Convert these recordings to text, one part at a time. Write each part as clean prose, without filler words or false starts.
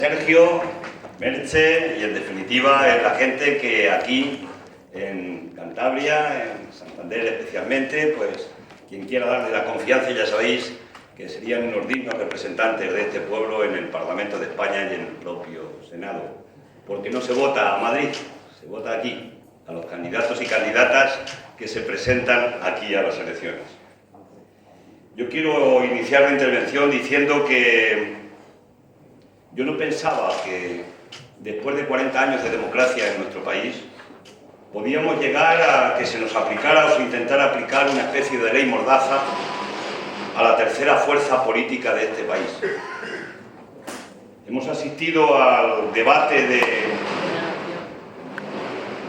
Sergio, Merche y en definitiva es la gente que aquí en Cantabria, en Santander especialmente, pues quien quiera darle la confianza, ya sabéis que serían unos dignos representantes de este pueblo en el Parlamento de España y en el propio Senado. Porque no se vota a Madrid, se vota aquí, a los candidatos y candidatas que se presentan aquí a las elecciones. Yo quiero iniciar la intervención diciendo que yo no pensaba que después de 40 años de democracia en nuestro país podíamos llegar a que se nos aplicara o se intentara aplicar una especie de ley mordaza a la tercera fuerza política de este país. Hemos asistido al debate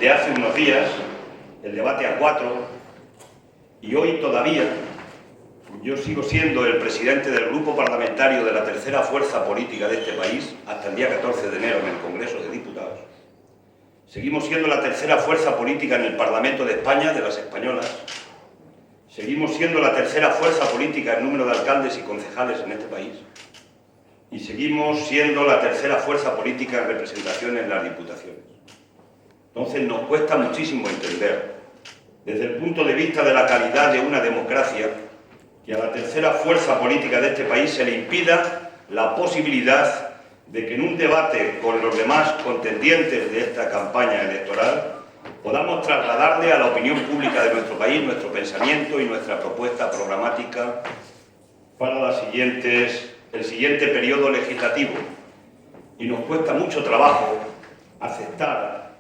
de hace unos días, el debate a 4, y hoy todavía yo sigo siendo el presidente del grupo parlamentario de la tercera fuerza política de este país hasta el día 14 de enero en el Congreso de Diputados. Seguimos siendo la tercera fuerza política en el Parlamento de España, de las españolas. Seguimos siendo la tercera fuerza política en número de alcaldes y concejales en este país. Y seguimos siendo la tercera fuerza política en representación en las diputaciones. Entonces nos cuesta muchísimo entender, desde el punto de vista de la calidad de una democracia, que a la tercera fuerza política de este país se le impida la posibilidad de que en un debate con los demás contendientes de esta campaña electoral podamos trasladarle a la opinión pública de nuestro país nuestro pensamiento y nuestra propuesta programática para el siguiente periodo legislativo. Y nos cuesta mucho trabajo aceptar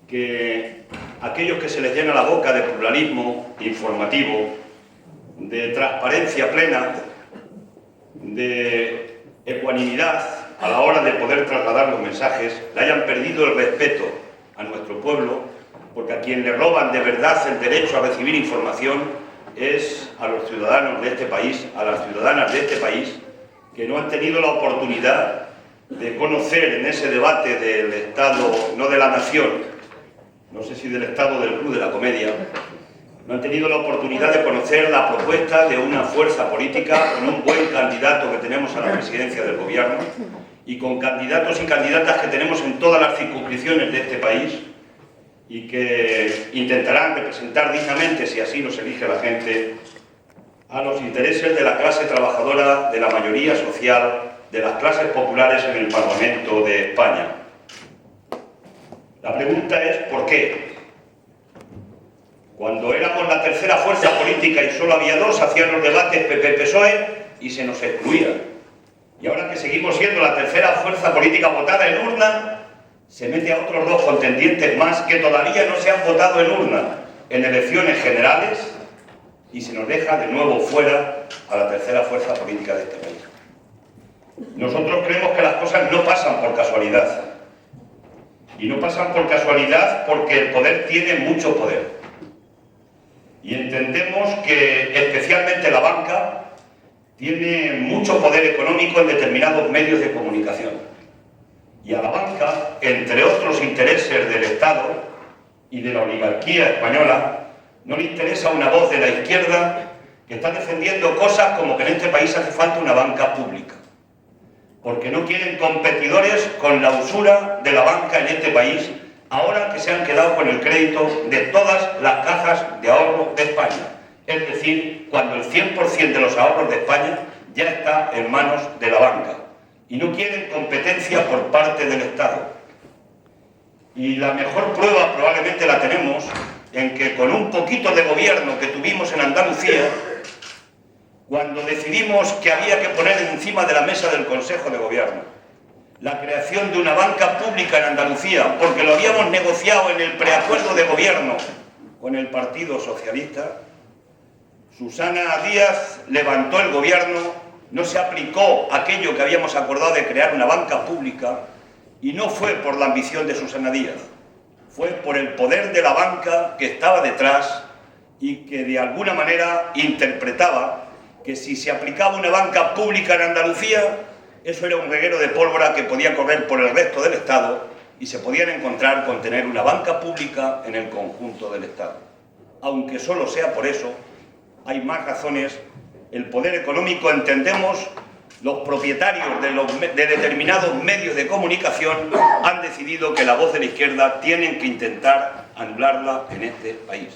que aquellos que se les llena la boca de pluralismo informativo, de transparencia plena, de ecuanimidad a la hora de poder trasladar los mensajes, le hayan perdido el respeto a nuestro pueblo, porque a quien le roban de verdad el derecho a recibir información es a los ciudadanos de este país, a las ciudadanas de este país, que no han tenido la oportunidad de conocer en ese debate del Estado, no de la nación, no sé si del Estado del Club de la Comedia, no han tenido la oportunidad de conocer la propuesta de una fuerza política con un buen candidato que tenemos a la presidencia del gobierno y con candidatos y candidatas que tenemos en todas las circunscripciones de este país y que intentarán representar dignamente, si así los elige la gente, a los intereses de la clase trabajadora, de la mayoría social, de las clases populares en el Parlamento de España. La pregunta es ¿por qué? Cuando éramos la tercera fuerza política y solo había dos, hacían los debates PP-PSOE y se nos excluía. Y ahora que seguimos siendo la tercera fuerza política votada en urna, se mete a otros dos contendientes más que todavía no se han votado en urna en elecciones generales y se nos deja de nuevo fuera a la tercera fuerza política de este país. Nosotros creemos que las cosas no pasan por casualidad. Y no pasan por casualidad porque el poder tiene mucho poder. Y entendemos que especialmente la banca tiene mucho poder económico en determinados medios de comunicación. Y a la banca, entre otros intereses del Estado y de la oligarquía española, no le interesa una voz de la izquierda que está defendiendo cosas como que en este país hace falta una banca pública. Porque no quieren competidores con la usura de la banca en este país, ahora que se han quedado con el crédito de todas las cajas de ahorro de España. Es decir, cuando el 100% de los ahorros de España ya está en manos de la banca. Y no quieren competencia por parte del Estado. Y la mejor prueba probablemente la tenemos en que con un poquito de gobierno que tuvimos en Andalucía, cuando decidimos que había que poner encima de la mesa del Consejo de Gobierno la creación de una banca pública en Andalucía, porque lo habíamos negociado en el preacuerdo de gobierno con el Partido Socialista, Susana Díaz levantó el gobierno, no se aplicó aquello que habíamos acordado de crear una banca pública y no fue por la ambición de Susana Díaz, fue por el poder de la banca que estaba detrás y que de alguna manera interpretaba que si se aplicaba una banca pública en Andalucía, eso era un reguero de pólvora que podía correr por el resto del Estado y se podían encontrar con tener una banca pública en el conjunto del Estado. Aunque solo sea por eso, hay más razones. El poder económico, entendemos, los propietarios de determinados medios de comunicación han decidido que la voz de la izquierda tienen que intentar anularla en este país.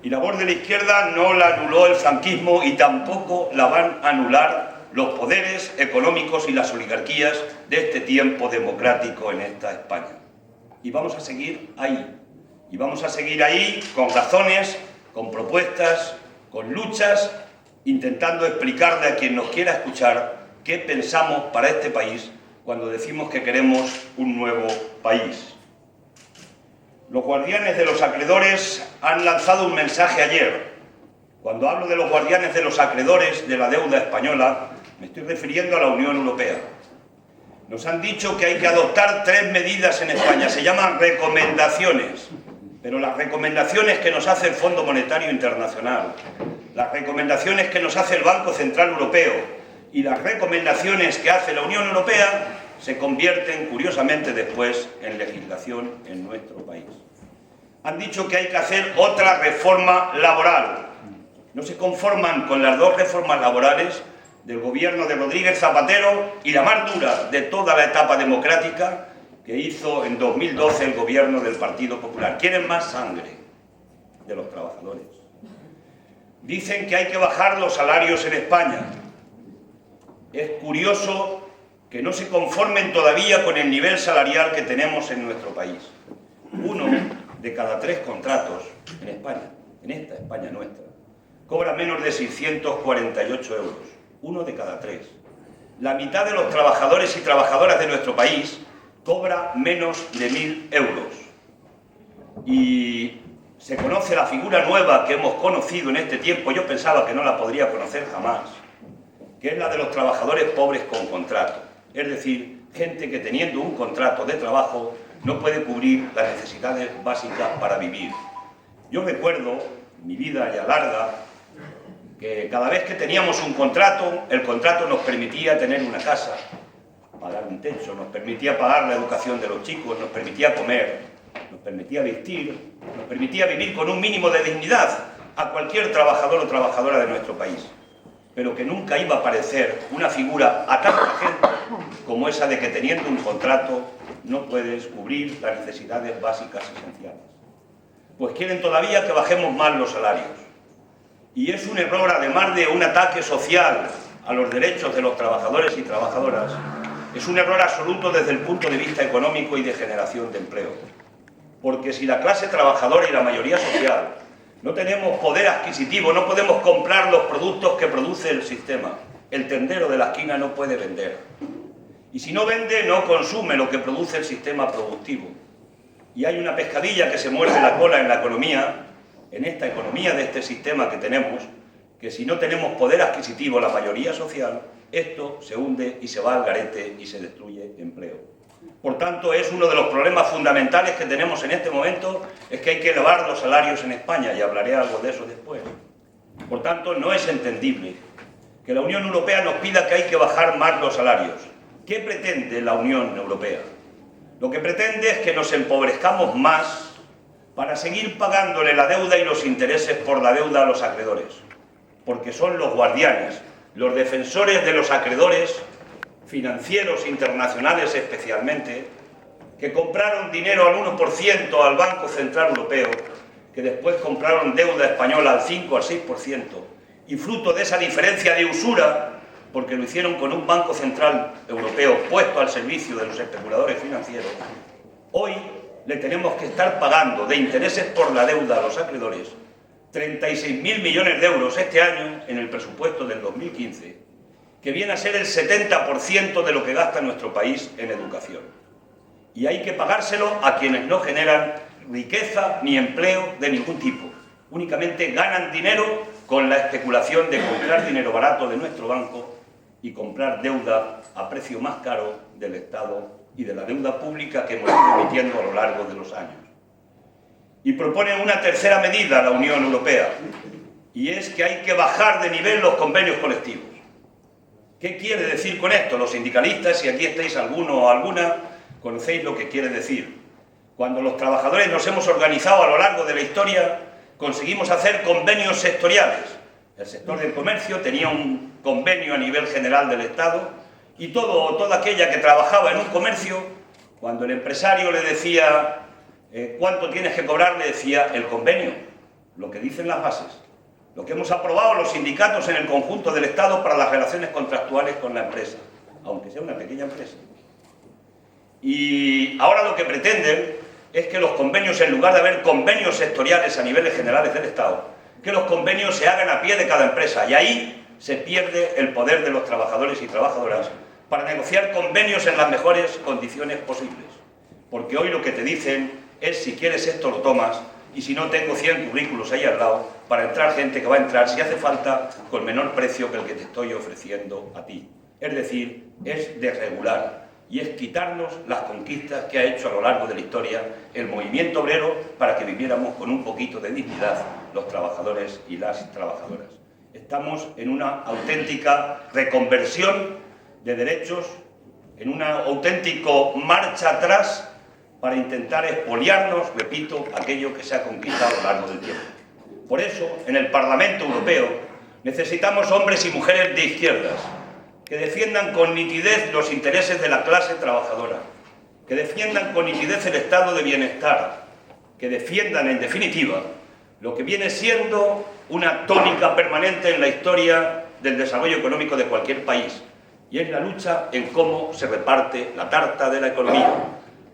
Y la voz de la izquierda no la anuló el franquismo y tampoco la van a anular los poderes económicos y las oligarquías de este tiempo democrático en esta España. Y vamos a seguir ahí. Y vamos a seguir ahí con razones, con propuestas, con luchas, intentando explicarle a quien nos quiera escuchar qué pensamos para este país cuando decimos que queremos un nuevo país. Los guardianes de los acreedores han lanzado un mensaje ayer. Cuando hablo de los guardianes de los acreedores de la deuda española, me estoy refiriendo a la Unión Europea. Nos han dicho que hay que adoptar 3 medidas en España, se llaman recomendaciones, pero las recomendaciones que nos hace el Fondo Monetario Internacional, las recomendaciones que nos hace el Banco Central Europeo y las recomendaciones que hace la Unión Europea se convierten, curiosamente, después en legislación en nuestro país. Han dicho que hay que hacer otra reforma laboral. No se conforman con las 2 reformas laborales del gobierno de Rodríguez Zapatero y la más dura de toda la etapa democrática que hizo en 2012 el gobierno del Partido Popular. Quieren más sangre de los trabajadores. Dicen que hay que bajar los salarios en España. Es curioso que no se conformen todavía con el nivel salarial que tenemos en nuestro país. 1 de cada 3 contratos en España, en esta España nuestra, cobra menos de 648 euros. 1 de cada 3. La mitad de los trabajadores y trabajadoras de nuestro país cobra menos de 1.000 euros. Y se conoce la figura nueva que hemos conocido en este tiempo, yo pensaba que no la podría conocer jamás, que es la de los trabajadores pobres con contrato. Es decir, gente que teniendo un contrato de trabajo no puede cubrir las necesidades básicas para vivir. Yo recuerdo, mi vida ya larga, que cada vez que teníamos un contrato, el contrato nos permitía tener una casa, pagar un techo, nos permitía pagar la educación de los chicos, nos permitía comer, nos permitía vestir, nos permitía vivir con un mínimo de dignidad a cualquier trabajador o trabajadora de nuestro país. Pero que nunca iba a aparecer una figura a tanta gente como esa de que teniendo un contrato no puedes cubrir las necesidades básicas esenciales. Pues quieren todavía que bajemos más los salarios. Y es un error, además de un ataque social a los derechos de los trabajadores y trabajadoras, es un error absoluto desde el punto de vista económico y de generación de empleo. Porque si la clase trabajadora y la mayoría social no tenemos poder adquisitivo, no podemos comprar los productos que produce el sistema. El tendero de la esquina no puede vender. Y si no vende, no consume lo que produce el sistema productivo. Y hay una pescadilla que se muerde la cola en la economía, en esta economía de este sistema que tenemos, que si no tenemos poder adquisitivo, la mayoría social, esto se hunde y se va al garete y se destruye empleo. Por tanto, es uno de los problemas fundamentales que tenemos en este momento, es que hay que elevar los salarios en España, y hablaré algo de eso después. Por tanto, no es entendible que la Unión Europea nos pida que hay que bajar más los salarios. ¿Qué pretende la Unión Europea? Lo que pretende es que nos empobrezcamos más para seguir pagándole la deuda y los intereses por la deuda a los acreedores, porque son los guardianes, los defensores de los acreedores financieros internacionales especialmente, que compraron dinero al 1% al Banco Central Europeo, que después compraron deuda española al 5 al 6%, y fruto de esa diferencia de usura, porque lo hicieron con un Banco Central Europeo puesto al servicio de los especuladores financieros, hoy le tenemos que estar pagando de intereses por la deuda a los acreedores 36.000 millones de euros este año en el presupuesto del 2015, que viene a ser el 70% de lo que gasta nuestro país en educación. Y hay que pagárselo a quienes no generan riqueza ni empleo de ningún tipo. Únicamente ganan dinero con la especulación de comprar dinero barato de nuestro banco y comprar deuda a precio más caro del Estado y de la deuda pública que hemos ido emitiendo a lo largo de los años. Y propone una tercera medida la Unión Europea, y es que hay que bajar de nivel los convenios colectivos. ¿Qué quiere decir con esto? Los sindicalistas, si aquí estáis alguno o alguna, conocéis lo que quiere decir. Cuando los trabajadores nos hemos organizado a lo largo de la historia, conseguimos hacer convenios sectoriales. El sector del comercio tenía un convenio a nivel general del Estado, y toda aquella que trabajaba en un comercio, cuando el empresario le decía cuánto tienes que cobrar, le decía el convenio, lo que dicen las bases, lo que hemos aprobado los sindicatos en el conjunto del Estado para las relaciones contractuales con la empresa, aunque sea una pequeña empresa. Y ahora lo que pretenden es que los convenios, en lugar de haber convenios sectoriales a niveles generales del Estado, que los convenios se hagan a pie de cada empresa, y ahí se pierde el poder de los trabajadores y trabajadoras para negociar convenios en las mejores condiciones posibles. Porque hoy lo que te dicen es: si quieres esto lo tomas, y si no, tengo 100 currículos ahí al lado para entrar gente que va a entrar, si hace falta, con menor precio que el que te estoy ofreciendo a ti. Es decir, es desregular y es quitarnos las conquistas que ha hecho a lo largo de la historia el movimiento obrero para que viviéramos con un poquito de dignidad los trabajadores y las trabajadoras. Estamos en una auténtica reconversión de derechos, en una auténtica marcha atrás para intentar expoliarnos, repito, aquello que se ha conquistado a lo largo del tiempo. Por eso, en el Parlamento Europeo necesitamos hombres y mujeres de izquierdas que defiendan con nitidez los intereses de la clase trabajadora, que defiendan con nitidez el estado de bienestar, que defiendan, en definitiva, lo que viene siendo una tónica permanente en la historia del desarrollo económico de cualquier país, y es la lucha en cómo se reparte la tarta de la economía,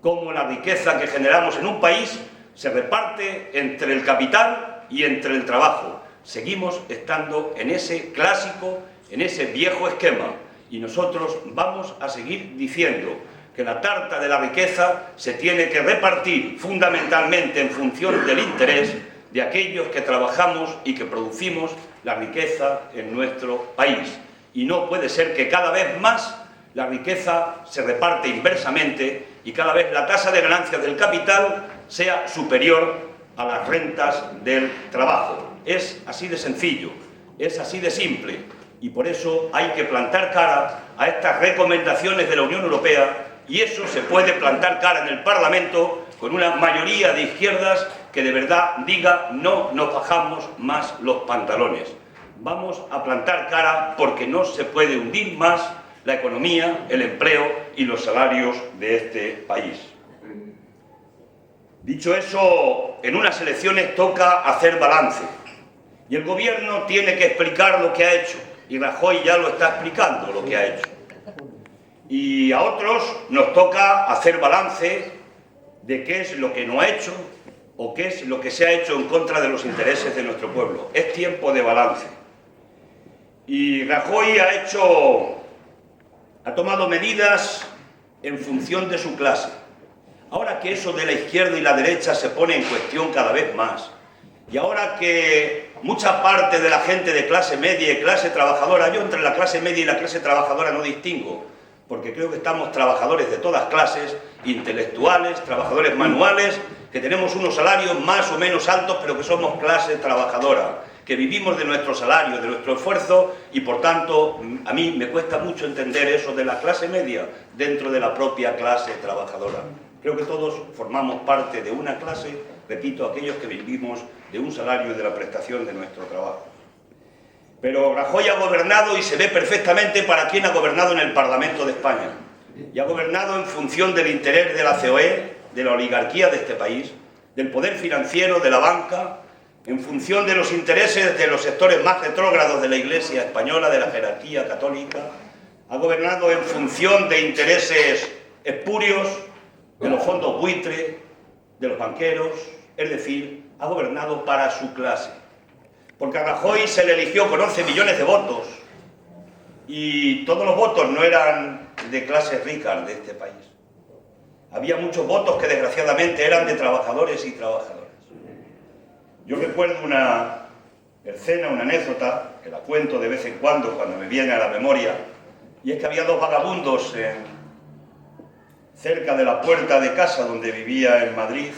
cómo la riqueza que generamos en un país se reparte entre el capital y entre el trabajo. Seguimos estando en ese clásico, en ese viejo esquema, y nosotros vamos a seguir diciendo que la tarta de la riqueza se tiene que repartir fundamentalmente en función del interés de aquellos que trabajamos y que producimos la riqueza en nuestro país. Y no puede ser que cada vez más la riqueza se reparte inversamente y cada vez la tasa de ganancias del capital sea superior a las rentas del trabajo. Es así de sencillo, es así de simple, y por eso hay que plantar cara a estas recomendaciones de la Unión Europea, y eso se puede plantar cara en el Parlamento con una mayoría de izquierdas que de verdad diga: no nos bajamos más los pantalones. Vamos a plantar cara porque no se puede hundir más la economía, el empleo y los salarios de este país. Dicho eso, en unas elecciones toca hacer balance y el gobierno tiene que explicar lo que ha hecho, y Rajoy ya lo está explicando lo que ha hecho. Y a otros nos toca hacer balance de qué es lo que no ha hecho o qué es lo que se ha hecho en contra de los intereses de nuestro pueblo. Es tiempo de balance. Y Rajoy ha tomado medidas en función de su clase. Ahora que eso de la izquierda y la derecha se pone en cuestión cada vez más, y ahora que mucha parte de la gente de clase media y clase trabajadora, yo entre la clase media y la clase trabajadora no distingo, porque creo que estamos trabajadores de todas clases, intelectuales, trabajadores manuales, que tenemos unos salarios más o menos altos, pero que somos clase trabajadora, que vivimos de nuestro salario, de nuestro esfuerzo, y por tanto a mí me cuesta mucho entender eso de la clase media dentro de la propia clase trabajadora. Creo que todos formamos parte de una clase, repito, aquellos que vivimos de un salario y de la prestación de nuestro trabajo. Pero Rajoy ha gobernado, y se ve perfectamente para quién ha gobernado en el Parlamento de España. Y ha gobernado en función del interés de la COE, de la oligarquía de este país, del poder financiero, de la banca, en función de los intereses de los sectores más retrógrados de la Iglesia española, de la jerarquía católica. Ha gobernado en función de intereses espurios, de los fondos buitre, de los banqueros, es decir, ha gobernado para su clase. Porque a Rajoy se le eligió con 11 millones de votos, y todos los votos no eran de clases ricas de este país. Había muchos votos que desgraciadamente eran de trabajadores y trabajadoras. Yo recuerdo una escena, una anécdota, que la cuento de vez en cuando me viene a la memoria, y es que había dos vagabundos cerca de la puerta de casa donde vivía en Madrid,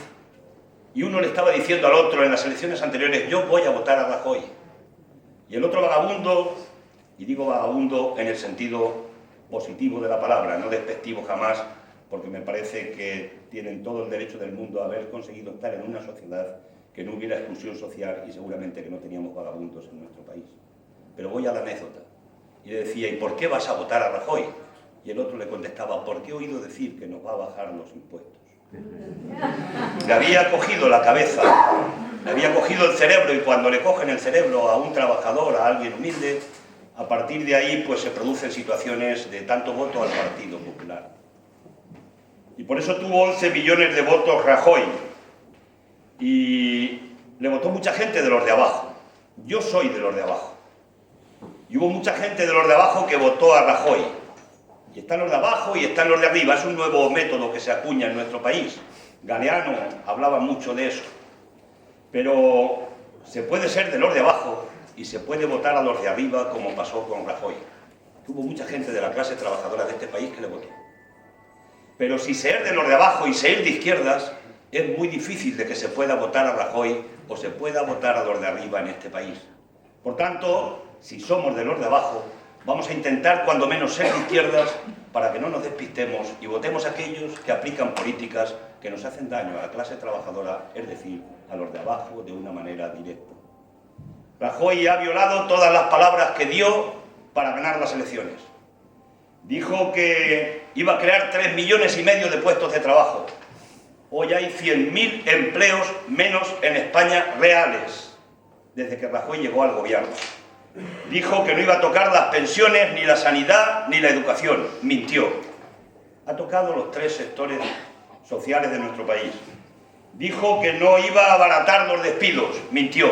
y uno le estaba diciendo al otro en las elecciones anteriores: yo voy a votar a Rajoy. Y el otro vagabundo, y digo vagabundo en el sentido positivo de la palabra, no despectivo jamás, porque me parece que tienen todo el derecho del mundo a haber conseguido estar en una sociedad que no hubiera exclusión social, y seguramente que no teníamos vagabundos en nuestro país. Pero voy a la anécdota. y le decía, ¿y por qué vas a votar a Rajoy? Y el otro le contestaba, porque he oído decir que nos va a bajar los impuestos. Le había cogido la cabeza, le había cogido el cerebro, y cuando le cogen el cerebro a un trabajador, a alguien humilde, a partir de ahí pues se producen situaciones de tanto voto al Partido Popular. Y por eso tuvo 11 millones de votos Rajoy, y le votó mucha gente de los de abajo. Yo soy de los de abajo. Y hubo mucha gente de los de abajo que votó a Rajoy. Y están los de abajo y están los de arriba. Es un nuevo método que se acuña en nuestro país. Galeano hablaba mucho de eso. Pero se puede ser de los de abajo y se puede votar a los de arriba, como pasó con Rajoy. Hubo mucha gente de la clase trabajadora de este país que le votó. Pero si ser de los de abajo y ser de izquierdas, es muy difícil de que se pueda votar a Rajoy o se pueda votar a los de arriba en este país. Por tanto, si somos de los de abajo, vamos a intentar cuando menos ser de izquierdas para que no nos despistemos y votemos a aquellos que aplican políticas que nos hacen daño a la clase trabajadora, es decir, a los de abajo de una manera directa. Rajoy ha violado todas las palabras que dio para ganar las elecciones. Dijo que iba a crear 3,5 millones de puestos de trabajo. Hoy hay 100.000 empleos menos en España reales, desde que Rajoy llegó al gobierno. Dijo que no iba a tocar las pensiones, ni la sanidad, ni la educación. Mintió. Ha tocado los 3 sectores sociales de nuestro país. Dijo que no iba a abaratar los despidos. Mintió.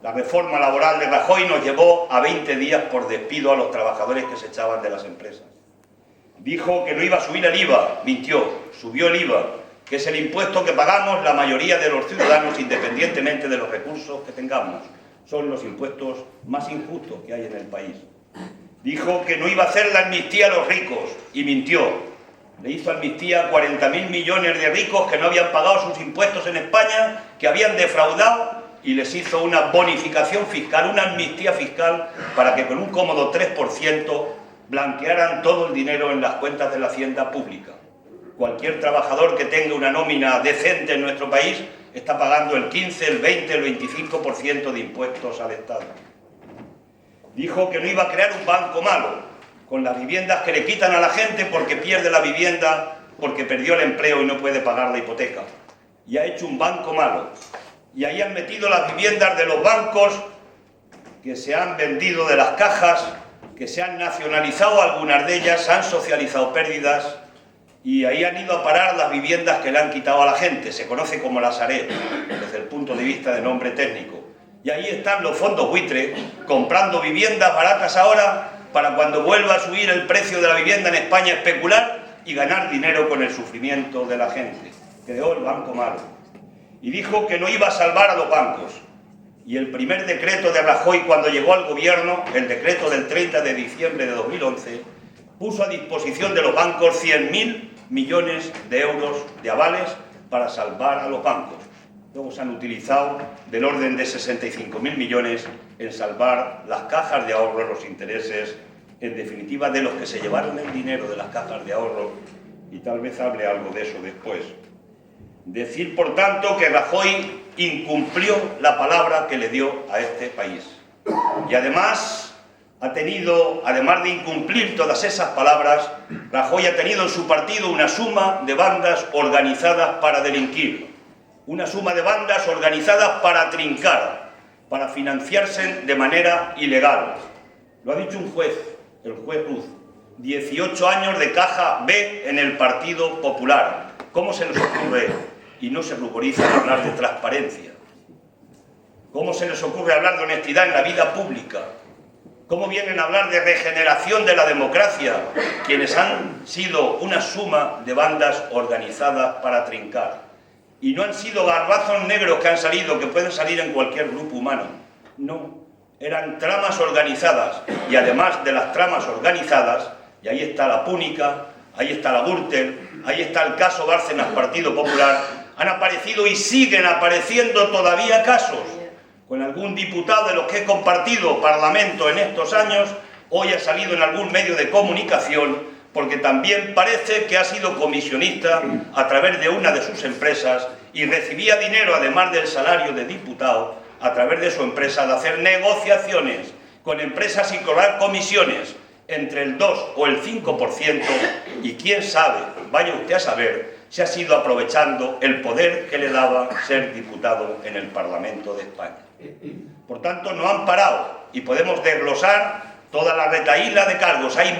La reforma laboral de Rajoy nos llevó a 20 días por despido a los trabajadores que se echaban de las empresas. Dijo que no iba a subir el IVA. Mintió. Subió el IVA, que es el impuesto que pagamos la mayoría de los ciudadanos independientemente de los recursos que tengamos. Son los impuestos más injustos que hay en el país. Dijo que no iba a hacer la amnistía a los ricos y mintió. Le hizo amnistía a 40.000 millones de ricos que no habían pagado sus impuestos en España, que habían defraudado, y les hizo una bonificación fiscal, una amnistía fiscal, para que con un cómodo 3% blanquearan todo el dinero en las cuentas de la hacienda pública. Cualquier trabajador que tenga una nómina decente en nuestro país está pagando el 15, el 20, el 25% de impuestos al Estado. Dijo que no iba a crear un banco malo, con las viviendas que le quitan a la gente porque pierde la vivienda, porque perdió el empleo y no puede pagar la hipoteca. Y ha hecho un banco malo. Y ahí han metido las viviendas de los bancos que se han vendido de las cajas, que se han nacionalizado algunas de ellas, han socializado pérdidas, y ahí han ido a parar las viviendas que le han quitado a la gente. Se conoce como la Sareb, desde el punto de vista de nombre técnico. Y ahí están los fondos buitre comprando viviendas baratas ahora para cuando vuelva a subir el precio de la vivienda en España especular y ganar dinero con el sufrimiento de la gente. Creó el banco malo. Y dijo que no iba a salvar a los bancos. Y el primer decreto de Rajoy cuando llegó al gobierno, el decreto del 30 de diciembre de 2011, puso a disposición de los bancos 100.000 millones de euros de avales para salvar a los bancos. Luego se han utilizado del orden de 65.000 millones en salvar las cajas de ahorro, los intereses, en definitiva, de los que se llevaron el dinero de las cajas de ahorro, y tal vez hable algo de eso después. Decir, por tanto, que Rajoy incumplió la palabra que le dio a este país. Y además ha tenido, además de incumplir todas esas palabras, Rajoy ha tenido en su partido una suma de bandas organizadas para delinquir, una suma de bandas organizadas para trincar, para financiarse de manera ilegal. Lo ha dicho un juez, el juez Ruz, 18 años de caja B en el Partido Popular. ¿Cómo se les ocurre y no se ruborizan hablar de transparencia? ¿Cómo se les ocurre hablar de honestidad en la vida pública? ¿Cómo vienen a hablar de regeneración de la democracia quienes han sido una suma de bandas organizadas para trincar? Y no han sido garbazos negros que han salido, que pueden salir en cualquier grupo humano. No, eran tramas organizadas. Y además de las tramas organizadas, y ahí está la Púnica, ahí está la Gürtel, ahí está el caso Bárcenas Partido Popular, han aparecido y siguen apareciendo todavía casos. Con algún diputado de los que he compartido parlamento en estos años, hoy ha salido en algún medio de comunicación, porque también parece que ha sido comisionista a través de una de sus empresas y recibía dinero, además del salario de diputado, a través de su empresa, de hacer negociaciones con empresas sin cobrar comisiones, entre el 2 o el 5%, y quién sabe, vaya usted a saber, se ha sido aprovechando el poder que le daba ser diputado en el Parlamento de España. Por tanto, no han parado y podemos desglosar toda la retahíla de cargos. Hay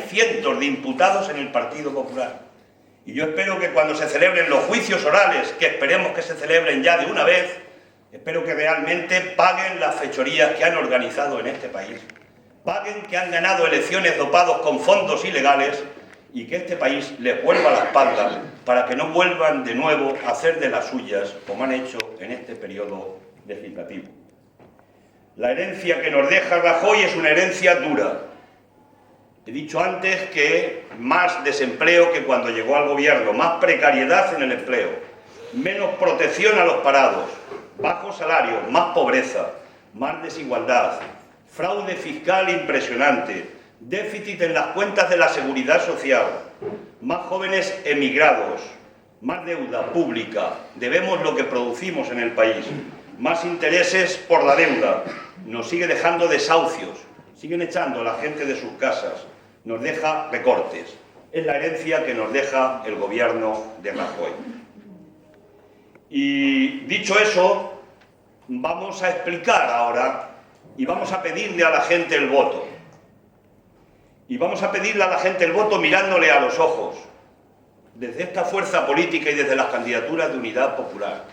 cientos de imputados en el Partido Popular. Y yo espero que cuando se celebren los juicios orales, que esperemos que se celebren ya de una vez, espero que realmente paguen las fechorías que han organizado en este país. Paguen que han ganado elecciones dopados con fondos ilegales y que este país les vuelva la espalda para que no vuelvan de nuevo a hacer de las suyas como han hecho en este periodo legislativo. La herencia que nos deja Rajoy es una herencia dura. He dicho antes que más desempleo que cuando llegó al gobierno, más precariedad en el empleo, menos protección a los parados, bajos salarios, más pobreza, más desigualdad, fraude fiscal impresionante, déficit en las cuentas de la seguridad social, más jóvenes emigrados, más deuda pública, debemos lo que producimos en el país, más intereses por la deuda, nos sigue dejando desahucios, siguen echando a la gente de sus casas, nos deja recortes. Es la herencia que nos deja el gobierno de Rajoy. Y dicho eso, vamos a explicar ahora y vamos a pedirle a la gente el voto. Y vamos a pedirle a la gente el voto mirándole a los ojos, desde esta fuerza política y desde las candidaturas de Unidad Popular.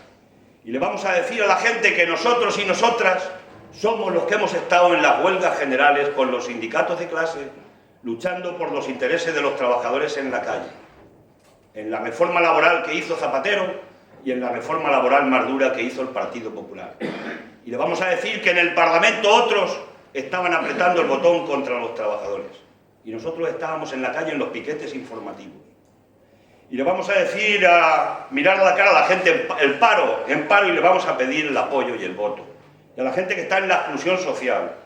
Y le vamos a decir a la gente que nosotros y nosotras somos los que hemos estado en las huelgas generales con los sindicatos de clase, luchando por los intereses de los trabajadores en la calle, en la reforma laboral que hizo Zapatero y en la reforma laboral más dura que hizo el Partido Popular. Y le vamos a decir que en el Parlamento otros estaban apretando el botón contra los trabajadores y nosotros estábamos en la calle en los piquetes informativos. Y le vamos a decir, mirar a la cara a la gente en paro y le vamos a pedir el apoyo y el voto. Y a la gente que está en la exclusión social,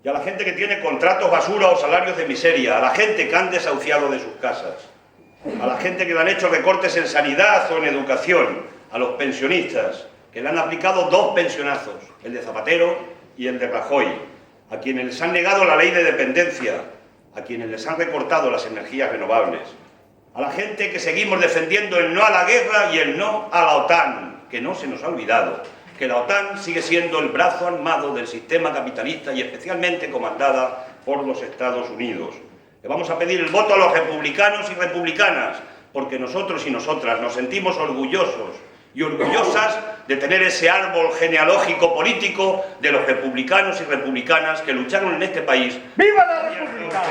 y a la gente que tiene contratos basura o salarios de miseria, a la gente que han desahuciado de sus casas, a la gente que le han hecho recortes en sanidad o en educación, a los pensionistas, que le han aplicado 2 pensionazos, el de Zapatero y el de Rajoy, a quienes les han negado la ley de dependencia, a quienes les han recortado las energías renovables, a la gente que seguimos defendiendo el no a la guerra y el no a la OTAN, que no se nos ha olvidado que la OTAN sigue siendo el brazo armado del sistema capitalista y especialmente comandada por los Estados Unidos. Le vamos a pedir el voto a los republicanos y republicanas, porque nosotros y nosotras nos sentimos orgullosos y orgullosas de tener ese árbol genealógico político de los republicanos y republicanas que lucharon en este país. ¡Viva la República!